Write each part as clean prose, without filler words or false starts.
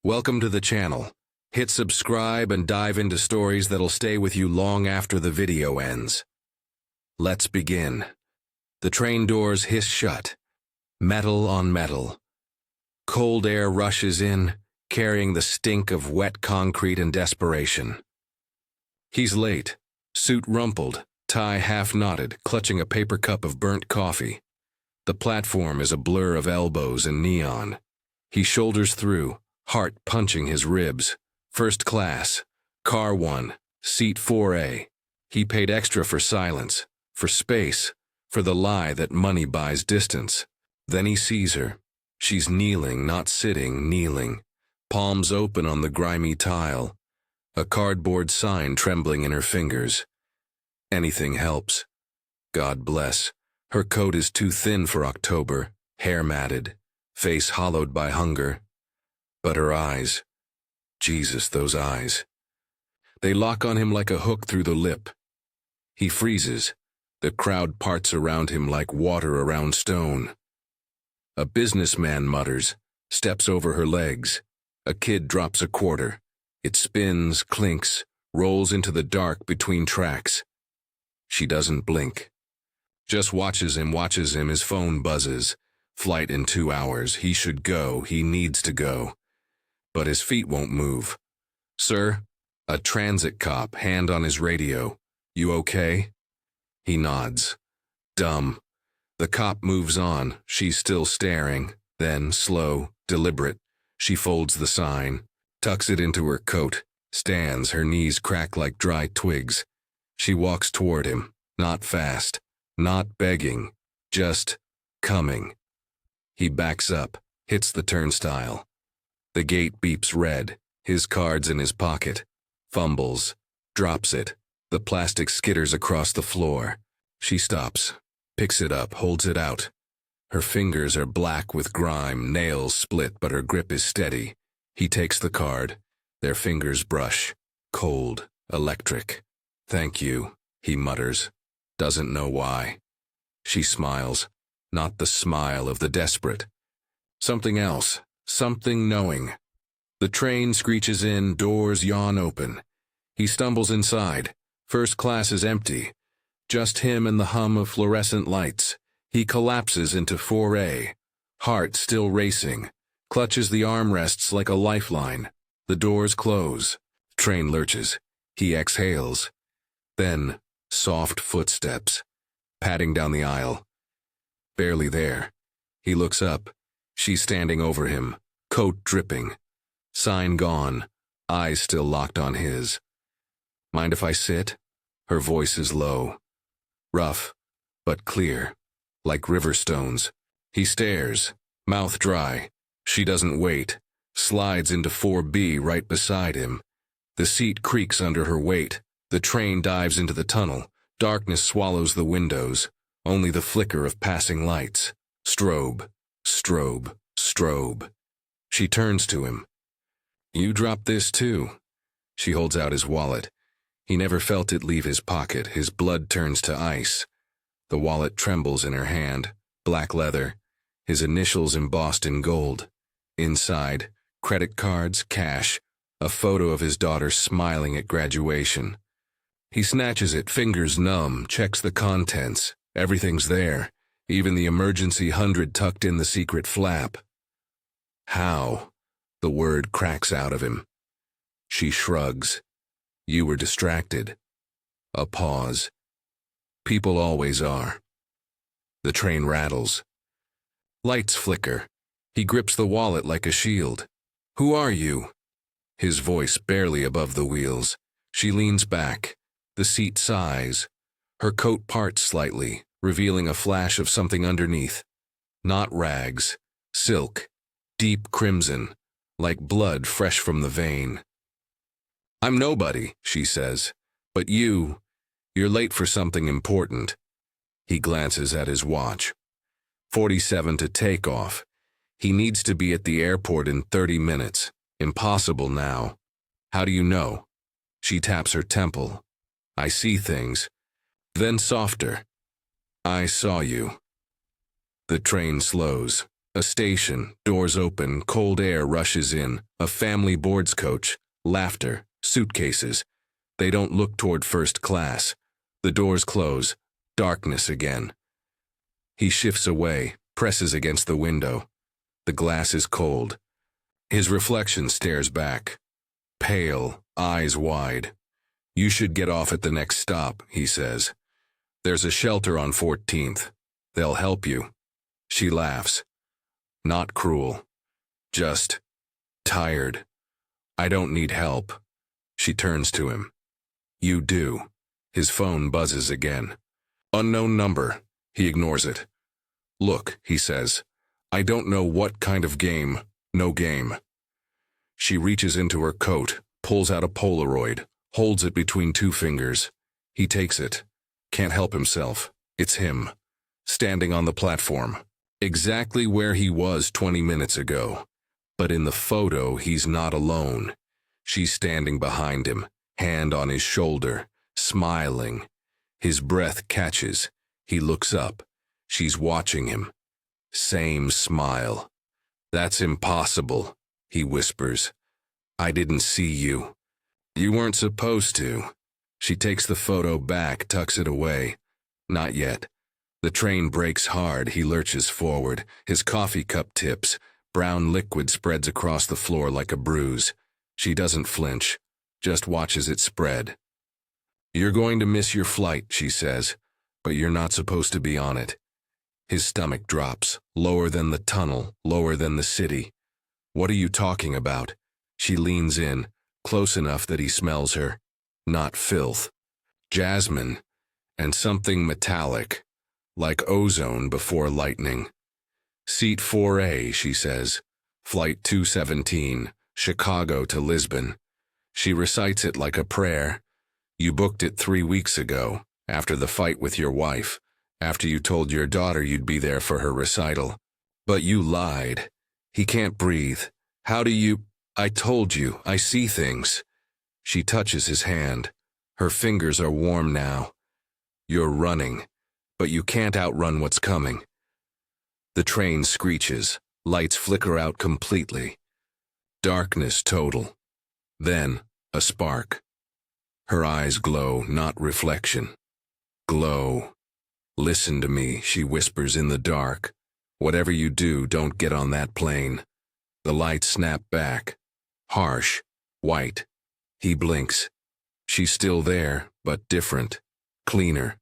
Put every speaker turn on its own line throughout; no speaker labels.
Welcome to the channel. Hit subscribe and dive into stories that'll stay with you long after the video ends. Let's begin. The train doors hiss shut. Metal on metal. Cold air rushes in, carrying the stink of wet concrete and desperation. He's late, suit rumpled, tie half-knotted, clutching a paper cup of burnt coffee. The platform is a blur of elbows and neon. He shoulders through, heart punching his ribs. First class, car 1, seat 4A. He paid extra for silence, for space, for the lie that money buys distance. Then he sees her. She's kneeling, not sitting, kneeling. Palms open on the grimy tile. A cardboard sign trembling in her fingers. Anything helps. God bless. Her coat is too thin for October, hair matted, face hollowed by hunger. But her eyes, Jesus, those eyes. They lock on him like a hook through the lip. He freezes. The crowd parts around him like water around stone. A businessman mutters, steps over her legs. A kid drops a quarter. It spins, clinks, rolls into the dark between tracks. She doesn't blink. Just watches him, his phone buzzes. Flight in 2 hours, he should go, he needs to go. But his feet won't move. Sir? A transit cop, hand on his radio. You okay? He nods. Dumb. The cop moves on, she's still staring. Then, slow, deliberate, she folds the sign, tucks it into her coat, stands, her knees crack like dry twigs. She walks toward him, not fast, not begging, just coming. He backs up, hits the turnstile. The gate beeps red, his card's in his pocket. Fumbles, drops it. The plastic skitters across the floor. She stops, picks it up, holds it out. Her fingers are black with grime, nails split, but her grip is steady. He takes the card. Their fingers brush. Cold, electric. Thank you, he mutters. Doesn't know why. She smiles, not the smile of the desperate. Something else. Something knowing. The train screeches in, doors yawn open. He stumbles inside. First class is empty. Just him and the hum of fluorescent lights. He collapses into 4A. Heart still racing. Clutches the armrests like a lifeline. The doors close. Train lurches. He exhales. Then, soft footsteps. Padding down the aisle. Barely there. He looks up. She's standing over him, coat dripping. Sign gone, eyes still locked on his. Mind if I sit? Her voice is low. Rough, but clear, like river stones. He stares, mouth dry. She doesn't wait, slides into 4B right beside him. The seat creaks under her weight. The train dives into the tunnel. Darkness swallows the windows. Only the flicker of passing lights. Strobe. Strobe, strobe. She turns to him. You dropped this too. She holds out his wallet. He never felt it leave his pocket. His blood turns to ice. The wallet trembles in her hand. Black leather. His initials embossed in gold. Inside, credit cards, cash. A photo of his daughter smiling at graduation. He snatches it, fingers numb, checks the contents. Everything's there. Even the emergency 100 tucked in the secret flap. How? The word cracks out of him. She shrugs. You were distracted. A pause. People always are. The train rattles. Lights flicker. He grips the wallet like a shield. Who are you? His voice barely above the wheels. She leans back. The seat sighs. Her coat parts slightly, revealing a flash of something underneath. Not rags, silk, deep crimson, like blood fresh from the vein. I'm nobody, she says, but you're late for something important. He glances at his watch. 47 to take off. He needs to be at the airport in 30 minutes. Impossible now. How do you know? She taps her temple. I see things. Then softer. I saw you. The train slows. A station, doors open, cold air rushes in, a family boards coach, laughter, suitcases. They don't look toward first class. The doors close, darkness again. He shifts away, presses against the window. The glass is cold. His reflection stares back. Pale, eyes wide. "You should get off at the next stop," he says. "There's a shelter on 14th. They'll help you." She laughs. Not cruel. Just tired. "I don't need help." She turns to him. "You do." His phone buzzes again. Unknown number. He ignores it. "Look," he says. "I don't know what kind of game. No game." She reaches into her coat, pulls out a Polaroid, holds it between two fingers. He takes it. Can't help himself. It's him. Standing on the platform. Exactly where he was 20 minutes ago. But in the photo, he's not alone. She's standing behind him, hand on his shoulder, smiling. His breath catches. He looks up. She's watching him. Same smile. "That's impossible," he whispers. "I didn't see you." "You weren't supposed to." She takes the photo back, tucks it away. Not yet. The train brakes hard. He lurches forward. His coffee cup tips. Brown liquid spreads across the floor like a bruise. She doesn't flinch, just watches it spread. "You're going to miss your flight," she says, "but you're not supposed to be on it." His stomach drops, lower than the tunnel, lower than the city. "What are you talking about?" She leans in, close enough that he smells her. Not filth. Jasmine, and something metallic, like ozone before lightning. "Seat 4A, she says. "Flight 217, Chicago to Lisbon." She recites it like a prayer. "You booked it 3 weeks ago, after the fight with your wife, after you told your daughter you'd be there for her recital. But you lied. He can't breathe. How do you—" "I told you, I see things." She touches his hand. Her fingers are warm now. "You're running, but you can't outrun what's coming." The train screeches. Lights flicker out completely. Darkness total. Then, a spark. Her eyes glow, not reflection. Glow. "Listen to me," she whispers in the dark. "Whatever you do, don't get on that plane." The lights snap back. Harsh. White. He blinks. She's still there, but different. Cleaner.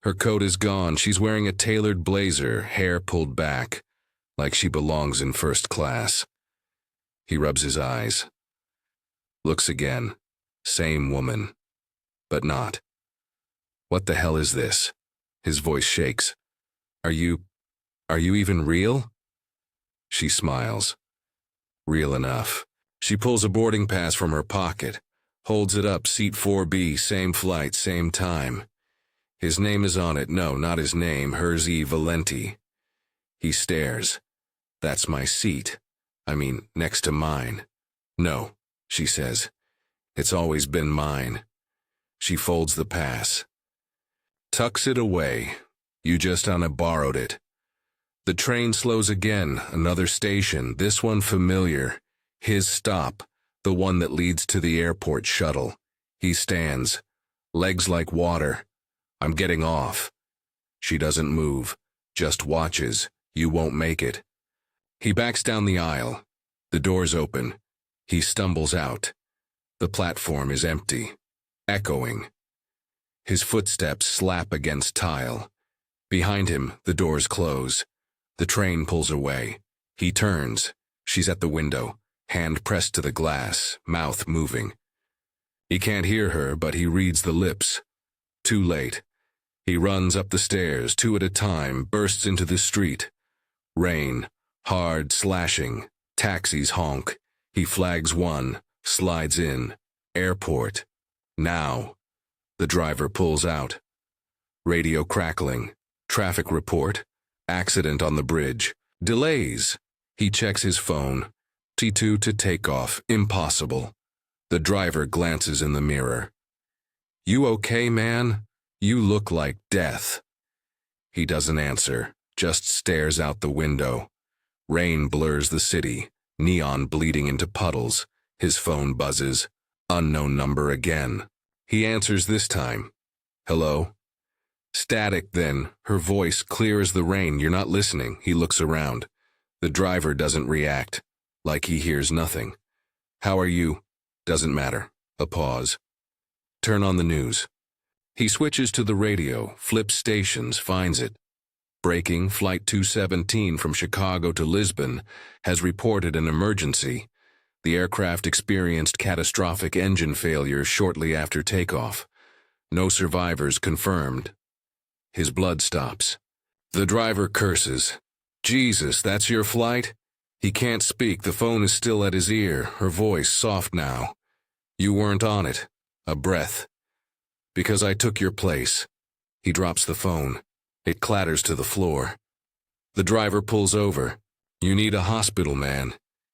Her coat is gone. She's wearing a tailored blazer, hair pulled back, like she belongs in first class. He rubs his eyes. Looks again. Same woman. But not. "What the hell is this?" His voice shakes. Are you even real?" She smiles. Real enough. She pulls a boarding pass from her pocket, holds it up, seat 4B, same flight, same time. His name is on it. No, not his name, hers E. Valenti. He stares. "That's my seat. I mean, next to mine." "No," she says. "It's always been mine." She folds the pass. Tucks it away. "You just borrowed it." The train slows again, another station, this one familiar. His stop, the one that leads to the airport shuttle. He stands, legs like water. "I'm getting off." She doesn't move, just watches. "You won't make it." He backs down the aisle. The doors open. He stumbles out. The platform is empty, echoing. His footsteps slap against tile. Behind him, the doors close. The train pulls away. He turns. She's at the window, hand pressed to the glass, mouth moving. He can't hear her, but he reads the lips. Too late. He runs up the stairs, 2 at a time, bursts into the street. Rain, hard, slashing. Taxis honk. He flags one, slides in. Airport. Now. The driver pulls out. Radio crackling. Traffic report. Accident on the bridge. Delays. He checks his phone. T2 to takeoff. Impossible. The driver glances in the mirror. "You okay, man? You look like death." He doesn't answer, just stares out the window. Rain blurs the city, neon bleeding into puddles. His phone buzzes. Unknown number again. He answers this time. Hello? Static then, her voice clear as the rain. You're not listening. He looks around. The driver doesn't react, like he hears nothing. How are you? Doesn't matter. A pause. Turn on the news. He switches to the radio, flips stations, finds it. Breaking, Flight 217 from Chicago to Lisbon has reported an emergency. The aircraft experienced catastrophic engine failure shortly after takeoff. No survivors confirmed. His blood stops. The driver curses. Jesus, that's your flight? He can't speak. The phone is still at his ear, her voice soft now. You weren't on it. A breath. Because I took your place. He drops the phone. It clatters to the floor. The driver pulls over. You need a hospital, man.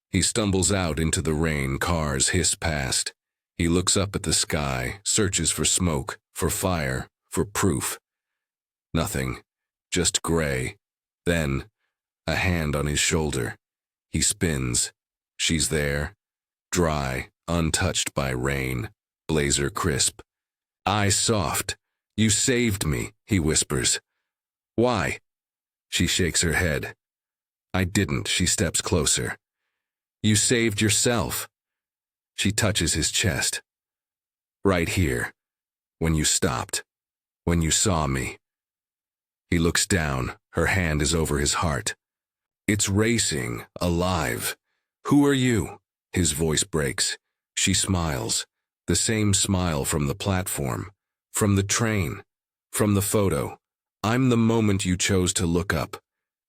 He stumbles out into the rain. Cars hiss past. He looks up at the sky, searches for smoke, for fire, for proof. Nothing. Just gray. Then, a hand on his shoulder. He spins. She's there. Dry, untouched by rain. Blazer crisp. Eyes soft. You saved me, he whispers. Why? She shakes her head. I didn't. She steps closer. You saved yourself. She touches his chest. Right here. When you stopped. When you saw me. He looks down. Her hand is over his heart. It's racing, alive. Who are you? His voice breaks. She smiles. The same smile from the platform. From the train. From the photo. I'm the moment you chose to look up.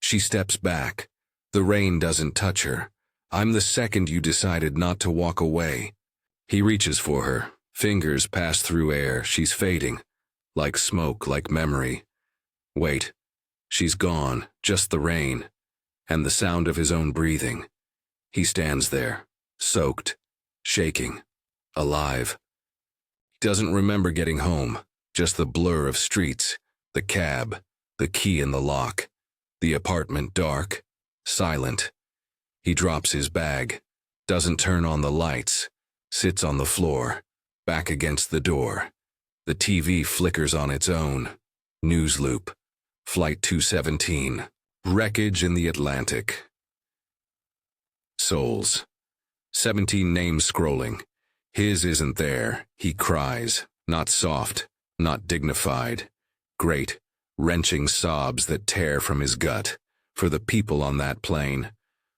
She steps back. The rain doesn't touch her. I'm the second you decided not to walk away. He reaches for her. Fingers pass through air. She's fading. Like smoke, like memory. Wait. She's gone. Just the rain. And the sound of his own breathing. He stands there. Soaked. Shaking. Alive. He doesn't remember getting home. Just the blur of streets. The cab. The key in the lock. The apartment dark. Silent. He drops his bag. Doesn't turn on the lights. Sits on the floor. Back against the door. The TV flickers on its own. News loop. Flight 217. Wreckage in the Atlantic. Souls. 17 names scrolling. His isn't there. He cries. Not soft. Not dignified. Great, wrenching sobs that tear from his gut. For the people on that plane.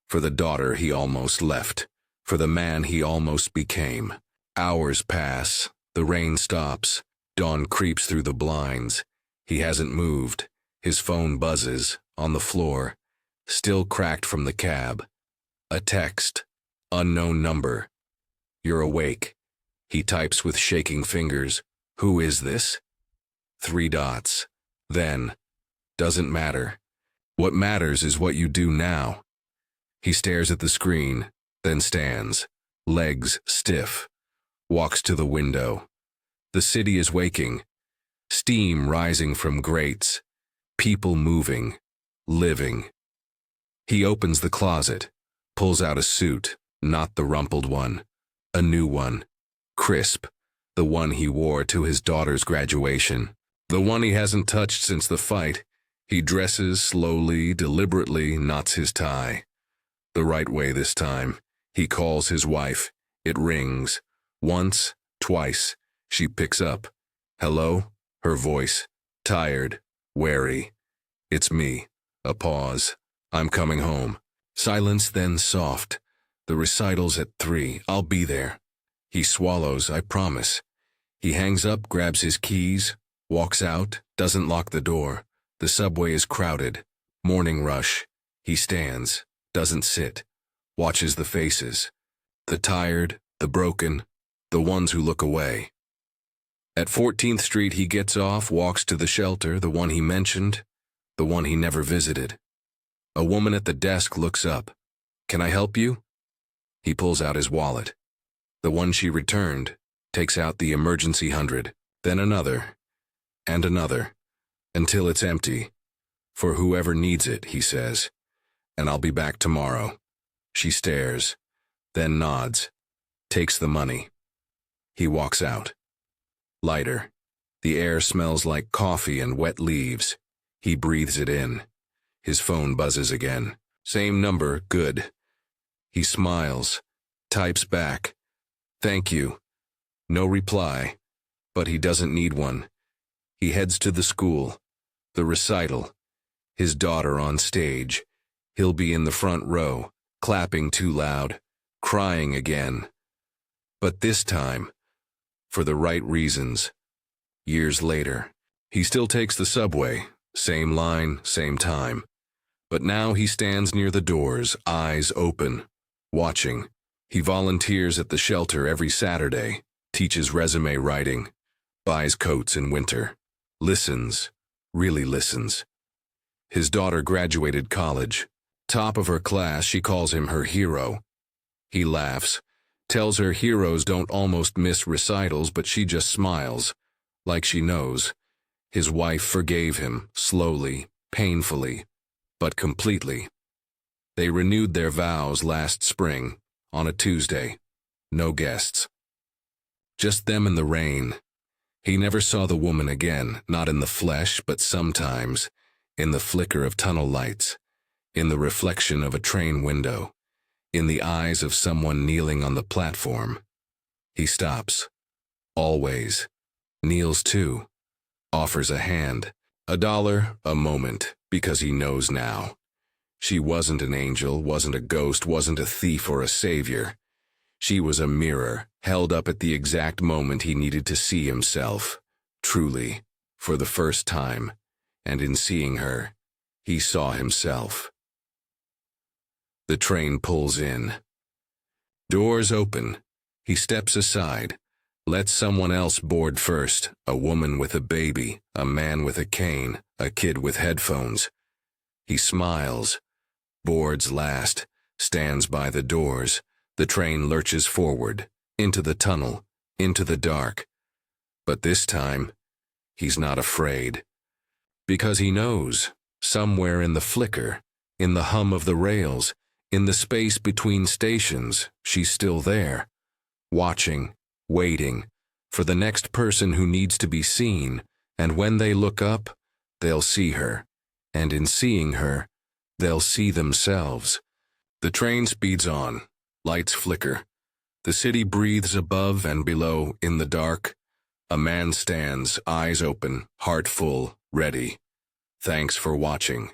For the daughter he almost left. For the man he almost became. Hours pass. The rain stops. Dawn creeps through the blinds. He hasn't moved. His phone buzzes. On the floor. Still cracked from the cab. A text. Unknown number. You're awake. He types with shaking fingers. Who is this? 3 dots. Then. Doesn't matter. What matters is what you do now. He stares at the screen, then stands. Legs stiff. Walks to the window. The city is waking. Steam rising from grates. People moving. Living. He opens the closet. Pulls out a suit. Not the rumpled one. A new one. Crisp. The one he wore to his daughter's graduation. The one he hasn't touched since the fight. He dresses slowly, deliberately, knots his tie. The right way this time. He calls his wife. It rings. Once, twice. She picks up. Hello? Her voice. Tired. Wary. It's me. A pause. I'm coming home. Silence, then soft. The recital's at 3. I'll be there. He swallows, I promise. He hangs up, grabs his keys, walks out, doesn't lock the door. The subway is crowded. Morning rush. He stands, doesn't sit, watches the faces. The tired, the broken, the ones who look away. At 14th Street he gets off, walks to the shelter, the one he mentioned, the one he never visited. A woman at the desk looks up. Can I help you? He pulls out his wallet. The one she returned, takes out the emergency 100, then another, and another, until it's empty. For whoever needs it, he says. and I'll be back tomorrow. She stares, then nods, takes the money. He walks out. Lighter. The air smells like coffee and wet leaves. He breathes it in. His phone buzzes again. Same number, good. He smiles, types back, "Thank you." No reply, but he doesn't need one. He heads to the school, the recital, his daughter on stage. He'll be in the front row, clapping too loud, crying again. But this time, for the right reasons. Years later, he still takes the subway, same line, same time. But now he stands near the doors, eyes open, watching. He volunteers at the shelter every Saturday, teaches resume writing, buys coats in winter, listens, really listens. His daughter graduated college. Top of her class, she calls him her hero. He laughs, tells her heroes don't almost miss recitals, but she just smiles, like she knows. His wife forgave him, slowly, painfully, but completely. They renewed their vows last spring, on a Tuesday. No guests. Just them in the rain. He never saw the woman again, not in the flesh, but sometimes, in the flicker of tunnel lights, in the reflection of a train window, in the eyes of someone kneeling on the platform. He stops. Always. Kneels too. Offers a hand. $1, a moment, because he knows now. She wasn't an angel, wasn't a ghost, wasn't a thief or a savior. She was a mirror, held up at the exact moment he needed to see himself, truly, for the first time, and in seeing her, he saw himself. The train pulls in. Doors open. He steps aside, lets someone else board first, a woman with a baby, a man with a cane, a kid with headphones. He smiles, boards last, stands by the doors. The train lurches forward, into the tunnel, into the dark. But this time, he's not afraid. Because he knows, somewhere in the flicker, in the hum of the rails, in the space between stations, she's still there, watching, waiting, for the next person who needs to be seen, and when they look up, they'll see her, and in seeing her, they'll see themselves. The train speeds on. Lights flicker. The city breathes above and below in the dark. A man stands, eyes open, heart full, ready. Thanks for watching.